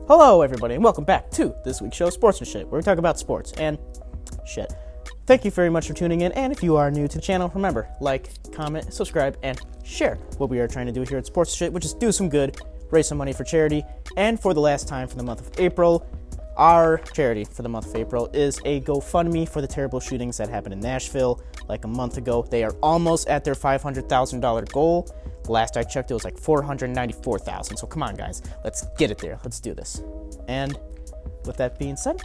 Hello, everybody, and welcome back to this week's show, Sports&Sh, where we talk about sports and shit. Thank you very much for tuning in, and if you are new to the channel, remember, like, comment, subscribe, and share what we are trying to do here at Sports&Sh, which is do some good, raise some money for charity, and for the last time for the month of April, our charity for the month of April is a GoFundMe for the terrible shootings that happened in Nashville like a month ago. They are almost at their $500,000 goal. Last I checked, it was like $494,000. So come on, guys, let's get it there. Let's do this. And with that being said,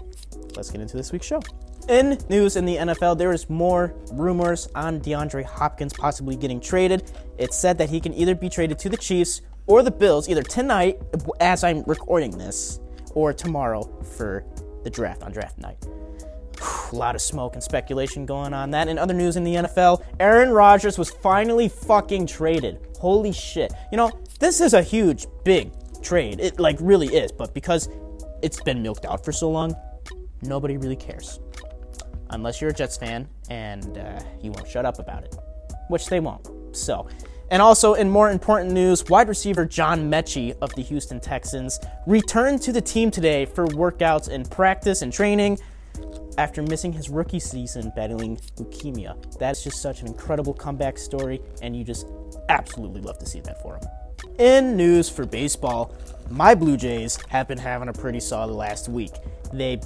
let's get into this week's show. In news in the NFL, there is more rumors on DeAndre Hopkins possibly getting traded. It's said that he can either be traded to the Chiefs or the Bills, either tonight, as I'm recording this, or tomorrow for the draft on draft night. A lot of smoke and speculation going on that. In other news in the NFL, Aaron Rodgers was finally fucking traded. Holy shit. You know, this is a huge, big trade. It really is, but because it's been milked out for so long, nobody really cares. Unless you're a Jets fan and you won't shut up about it, which they won't. So, and also in more important news, wide receiver John Mechie of the Houston Texans returned to the team today for workouts and practice and training after missing his rookie season battling leukemia. That's just such an incredible comeback story, and you just absolutely love to see that for him. In news for baseball, my Blue Jays have been having a pretty solid last week. They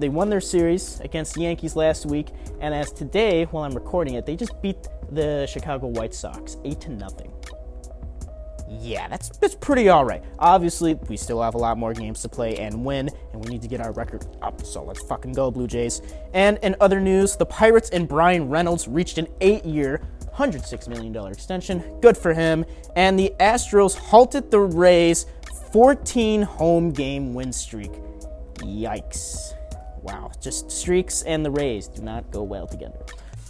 won their series against the Yankees last week, and as today, while I'm recording it, they just beat the Chicago White Sox 8-0. Yeah, that's pretty all right. Obviously, we still have a lot more games to play and win, and we need to get our record up, so let's fucking go, Blue Jays. And in other news, the Pirates and Brian Reynolds reached an 8-year, $106 million extension. Good for him. And the Astros halted the Rays' 14 home game win streak. Yikes. Wow, just streaks and the Rays do not go well together.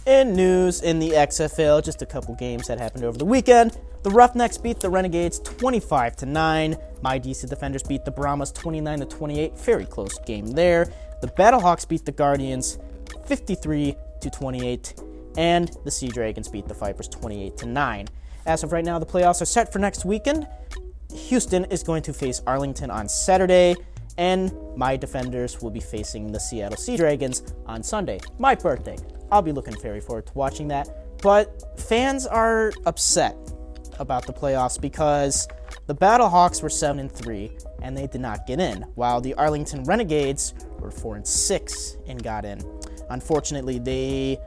In news in the XFL, just a couple games that happened over the weekend. The Roughnecks beat the Renegades 25-9. My DC Defenders beat the Brahmas 29-28. Very close game there. The Battlehawks beat the Guardians 53-28. And the Sea Dragons beat the Vipers 28-9. As of right now, the playoffs are set for next weekend. Houston is going to face Arlington on Saturday. And my Defenders will be facing the Seattle Sea Dragons on Sunday, my birthday. I'll be looking very forward to watching that. But fans are upset about the playoffs because the Battlehawks were 7-3 and they did not get in, while the Arlington Renegades were 4-6 and got in. Unfortunately, the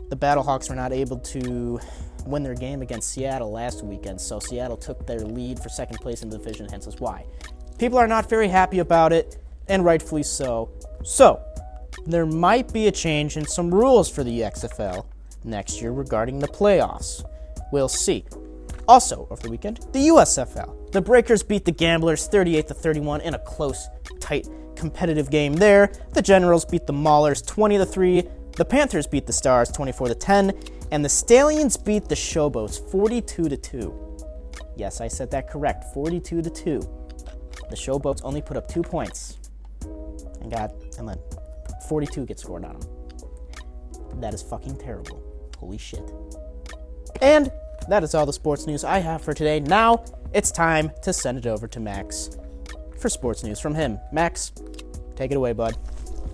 Battlehawks were not able to win their game against Seattle last weekend, so Seattle took their lead for second place in the division, hence is why. People are not very happy about it, and rightfully so. So, there might be a change in some rules for the XFL next year regarding the playoffs. We'll see. Also, over the weekend, the USFL. The Breakers beat the Gamblers 38-31 in a close, tight, competitive game there. The Generals beat the Maulers 20-3. The Panthers beat the Stars 24-10. And the Stallions beat the Showboats 42-2. Yes, I said that correct, 42-2. The Showboats only put up 2 points. And then 42 gets scored on them. That is fucking terrible. Holy shit. And that is all the sports news I have for today. Now, it's time to send it over to Max for sports news from him. Max, take it away, bud.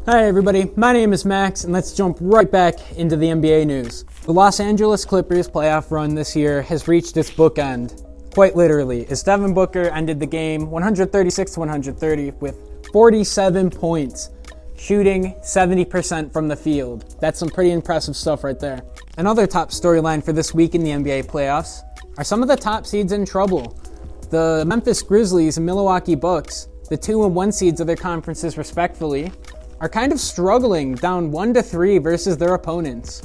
Hi everybody, my name is Max, and let's jump right back into the NBA news. The Los Angeles Clippers playoff run this year has reached its bookend, quite literally, as Devin Booker ended the game 136-130 with 47 points, shooting 70% from the field. That's some pretty impressive stuff right there. Another top storyline for this week in the NBA playoffs are some of the top seeds in trouble. The Memphis Grizzlies and Milwaukee Bucks, the 2 and 1 seeds of their conferences respectively, are kind of struggling down 1-3 versus their opponents.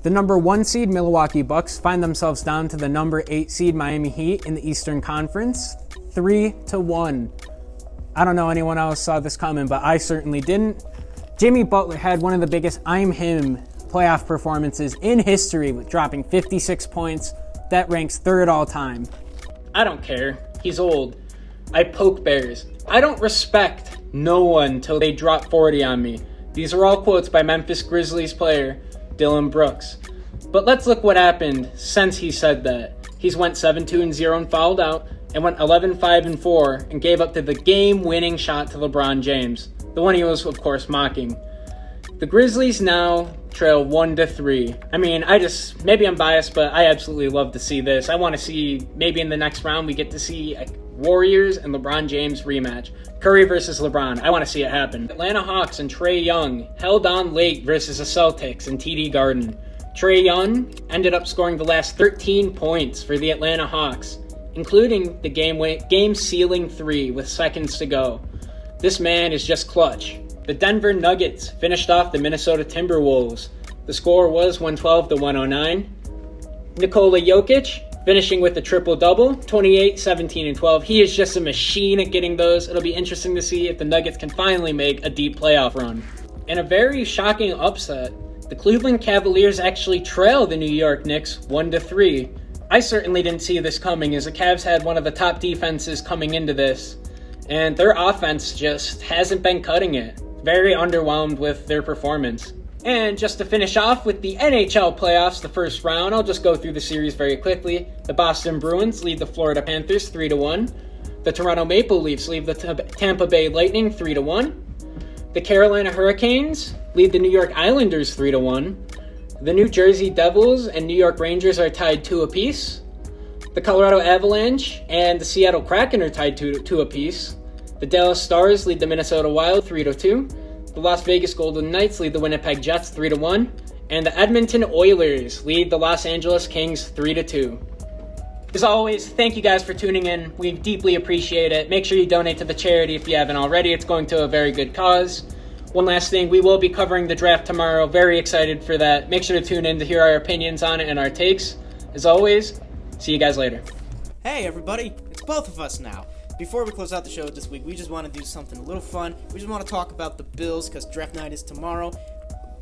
The number 1 seed Milwaukee Bucks find themselves down to the number 8 seed Miami Heat in the Eastern Conference, 3-1. I don't know anyone else saw this coming, but I certainly didn't. Jimmy Butler had one of the biggest I'm him playoff performances in history with dropping 56 points. That ranks 3rd all time. I don't care. He's old. I poke bears. I don't respect no one till they drop 40 on me. These are all quotes by Memphis Grizzlies player Dylan Brooks. But let's look what happened since he said that. He's went 7-2-0 and fouled out, and went 11-5-4 and gave up the game-winning shot to LeBron James, the one he was, of course, mocking. The Grizzlies now trail 1-3. I mean, maybe I'm biased, but I absolutely love to see this. I want to see, maybe in the next round, we get to see a Warriors and LeBron James rematch. Curry versus LeBron. I want to see it happen. Atlanta Hawks and Trae Young held on late versus the Celtics in TD Garden. Trae Young ended up scoring the last 13 points for the Atlanta Hawks, including the game-sealing 3 with seconds to go. This man is just clutch. The Denver Nuggets finished off the Minnesota Timberwolves. The score was 112-109. Nikola Jokic finishing with a triple-double, 28, 17, and 12. He is just a machine at getting those. It'll be interesting to see if the Nuggets can finally make a deep playoff run. In a very shocking upset, the Cleveland Cavaliers actually trail the New York Knicks 1-3. I certainly didn't see this coming, as the Cavs had one of the top defenses coming into this, and their offense just hasn't been cutting it. Very underwhelmed with their performance. And just to finish off with the NHL playoffs, the first round, I'll just go through the series very quickly. The Boston Bruins lead the Florida Panthers 3-1. The Toronto Maple Leafs lead the Tampa Bay Lightning 3-1. The Carolina Hurricanes lead the New York Islanders 3-1. The New Jersey Devils and New York Rangers are tied 2 apiece. The Colorado Avalanche and the Seattle Kraken are tied 2 apiece. The Dallas Stars lead the Minnesota Wild 3-2. The Las Vegas Golden Knights lead the Winnipeg Jets 3-1. And the Edmonton Oilers lead the Los Angeles Kings 3-2. As always, thank you guys for tuning in. We deeply appreciate it. Make sure you donate to the charity if you haven't already. It's going to a very good cause. One last thing, we will be covering the draft tomorrow. Very excited for that. Make sure to tune in to hear our opinions on it and our takes. As always, see you guys later. Hey everybody, it's both of us now. Before we close out the show this week, we just want to do something a little fun. We just want to talk about the Bills, because draft night is tomorrow.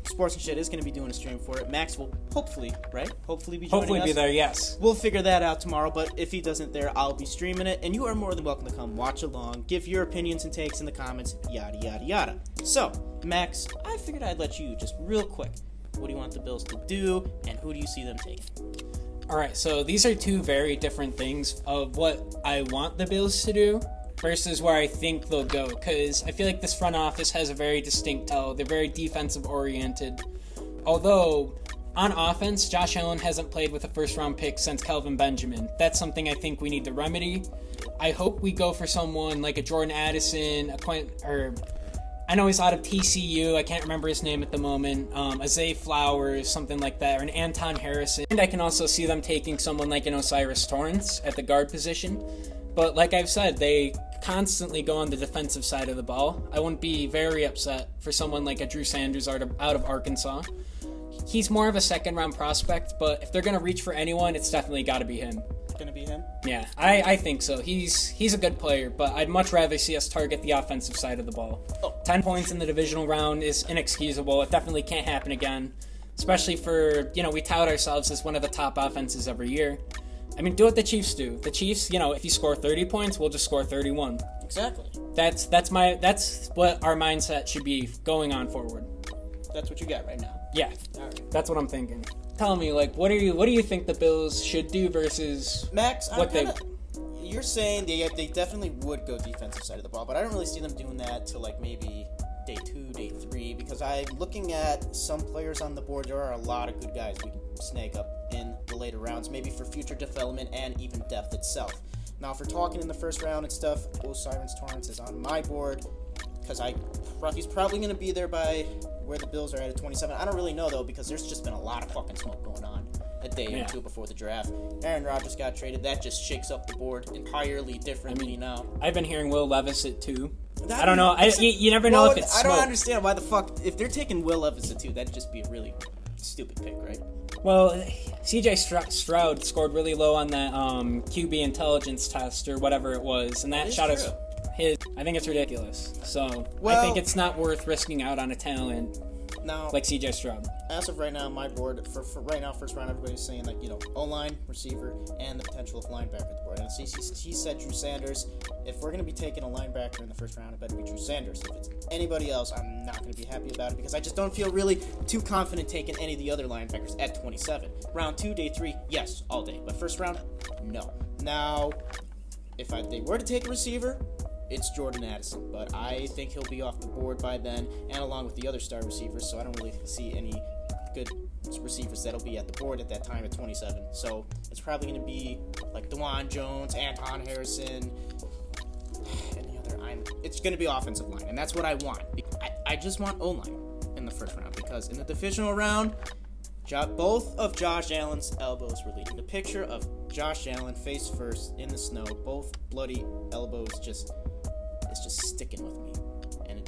Sports&Sh is going to be doing a stream for it. Max will hopefully be joining us. Be there, yes. We'll figure that out tomorrow, but if he doesn't there, I'll be streaming it, and you are more than welcome to come watch along, give your opinions and takes in the comments, yada, yada, yada. So, Max, I figured I'd let you just real quick. What do you want the Bills to do, and who do you see them taking? Alright, so these are 2 very different things of what I want the Bills to do versus where I think they'll go, because I feel like this front office has a very distinct tell. They're very defensive-oriented. Although, on offense, Josh Allen hasn't played with a first-round pick since Kelvin Benjamin. That's something I think we need to remedy. I hope we go for someone like a Jordan Addison, I know he's out of TCU. I can't remember his name at the moment. A Zay Flowers, something like that, or an Anton Harrison. And I can also see them taking someone like an Osiris Torrance at the guard position. But like I've said, they constantly go on the defensive side of the ball. I wouldn't be very upset for someone like a Drew Sanders out of Arkansas. He's more of a second-round prospect, but if they're going to reach for anyone, it's definitely got to be him. Gonna be him? Yeah, I think so. He's a good player, but I'd much rather see us target the offensive side of the ball. 10 points in the divisional round is inexcusable. It definitely can't happen again, especially for, we tout ourselves as one of the top offenses every year. I mean, do what the Chiefs do. The Chiefs, if you score 30 points, we'll just score 31. Exactly. That's what our mindset should be going on forward. That's what you got right now. Yeah, right. That's what I'm thinking. Tell me, what do you think the Bills should do versus Max? You're saying they definitely would go defensive side of the ball, but I don't really see them doing that till maybe day 2, day 3, because I'm looking at some players on the board. There are a lot of good guys we can snag up in the later rounds, maybe for future development and even depth itself. Now, if we're talking in the first round and stuff, Osiris Torrance is on my board, because he's probably going to be there by where the Bills are at 27. I don't really know, though, because there's just been a lot of fucking smoke going on a day or 2 before the draft. Aaron Rodgers got traded. That just shakes up the board entirely differently now. I've been hearing Will Levis at 2. I don't know. You never know if it's smoke. I don't understand why the fuck, if they're taking Will Levis at 2, that'd just be a really stupid pick, right? Well, CJ Stroud scored really low on that QB intelligence test or whatever it was, and that shot us his. I think it's ridiculous. So I think it's not worth risking out on a talent like CJ Stroud. As of right now, my board for right now, first round, everybody's saying O-line, receiver, and the potential of linebacker at the board. And he said Drew Sanders. If we're going to be taking a linebacker in the first round, it better be Drew Sanders. If it's anybody else, I'm not going to be happy about it, because I just don't feel really too confident taking any of the other linebackers at 27. Round 2, day 3, yes, all day. But first round, no. Now, they were to take a receiver, it's Jordan Addison. But I think he'll be off the board by then, and along with the other star receivers, so I don't really see any good receivers that'll be at the board at that time at 27. So it's probably going to be like DeJuan Jones, Anton Harrison, it's going to be offensive line, and that's what I want. I just want O-line in the first round, because in the divisional round, both of Josh Allen's elbows were leading. The picture of Josh Allen face first in the snow, both bloody elbows, it's just sticking with me, and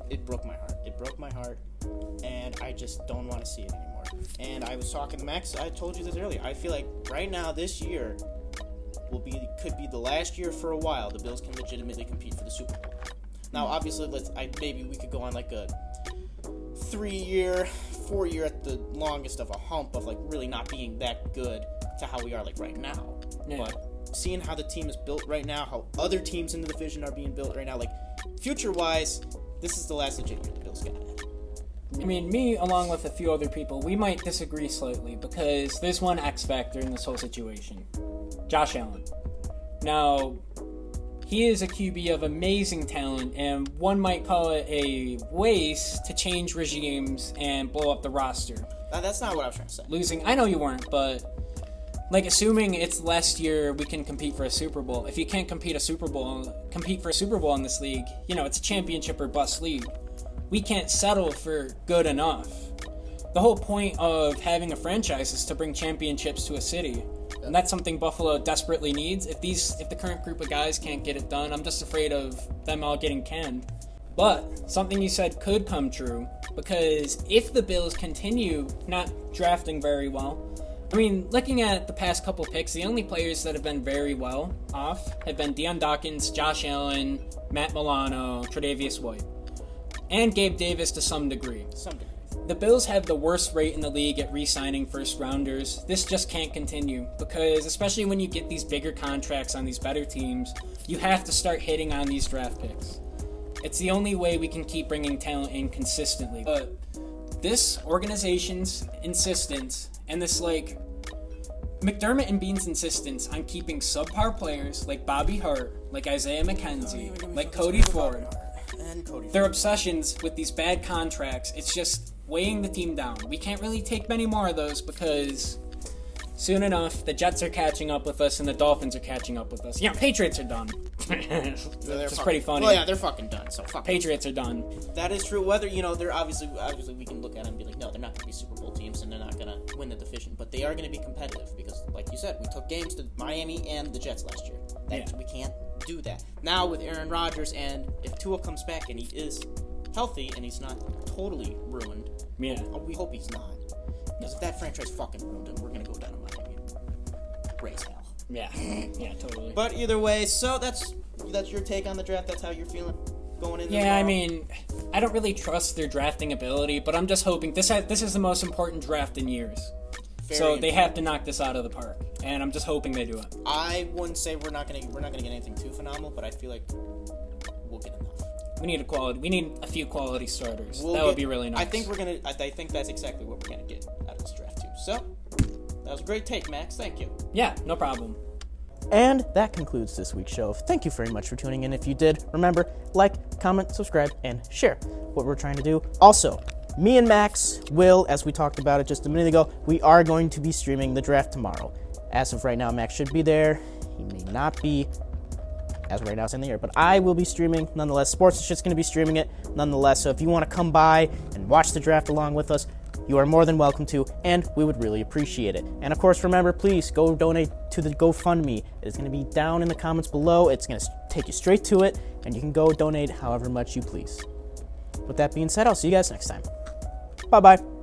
it broke my heart. It broke my heart, and I just don't want to see it anymore. And I was talking to Max. I told you this earlier. I feel like right now, this year, could be the last year for a while the Bills can legitimately compete for the Super Bowl. Now, obviously, maybe we could go on like a 3-year, 4-year at the longest of a hump of like really not being that good to how we are like right now. Yeah. But seeing how the team is built right now, how other teams in the division are being built right now, like future-wise, this is the last legit year the Bills got it. I mean, me, along with a few other people, we might disagree slightly because there's one X factor in this whole situation. Josh Allen. Now, he is a QB of amazing talent, and one might call it a waste to change regimes and blow up the roster. That's not what I was trying to say. I know you weren't, but like assuming it's last year we can compete for a Super Bowl. If you can't compete for a Super Bowl in this league, it's a championship or bust league. We can't settle for good enough. The whole point of having a franchise is to bring championships to a city. And that's something Buffalo desperately needs. If the current group of guys can't get it done, I'm just afraid of them all getting canned. But something you said could come true, because if the Bills continue not drafting very well, I mean, looking at the past couple picks, the only players that have been very well off have been Deion Dawkins, Josh Allen, Matt Milano, Tre'Davious White, and Gabe Davis to some degree. The Bills have the worst rate in the league at re-signing first-rounders. This just can't continue, because especially when you get these bigger contracts on these better teams, you have to start hitting on these draft picks. It's the only way we can keep bringing talent in consistently. But this organization's insistence, and this McDermott and Bean's insistence on keeping subpar players like Bobby Hart, like Isaiah McKenzie, like Cody Ford, their obsessions with these bad contracts, it's just weighing the team down. We can't really take many more of those, because soon enough the Jets are catching up with us and the Dolphins are catching up with us. Yeah, Patriots are done. It's pretty funny. Well, yeah, they're fucking done. So fuck. Patriots are done. That is true. Whether they're obviously we can look at them and be like, no, they're not going to be Super Bowl teams and they're not going to win the division, but they are going to be competitive because, like you said, we took games to Miami and the Jets last year. We can't do that now with Aaron Rodgers, and if Tua comes back and he is healthy and he's not totally ruined, we hope he's not. Because if that franchise fucking ruined him, we're going to go down to Miami and raise hell. Yeah, totally. But either way, so that's your take on the draft. That's how you're feeling going into. Yeah, I mean, I don't really trust their drafting ability, but I'm just hoping this is the most important draft in years. So they have to knock this out of the park, and I'm just hoping they do it. I wouldn't say we're not gonna get anything too phenomenal, but I feel like we'll get enough. We need a few quality starters. Would be really nice. I think that's exactly what we're gonna get out of this draft too. So that was a great take, Max. Thank you. Yeah, no problem. And that concludes this week's show. Thank you very much for tuning in. If you did, remember, like, comment, subscribe, and share what we're trying to do. Also, me and Max will, as we talked about it just a minute ago, we are going to be streaming the draft tomorrow. As of right now, Max should be there. He may not be. As of right now, it's in the air. But I will be streaming nonetheless. Sports&Sh is going to be streaming it nonetheless. So if you want to come by and watch the draft along with us, you are more than welcome to, and we would really appreciate it. And of course, remember, please go donate to the GoFundMe. It is going to be down in the comments below. It's going to take you straight to it, and you can go donate however much you please. With that being said, I'll see you guys next time. Bye-bye.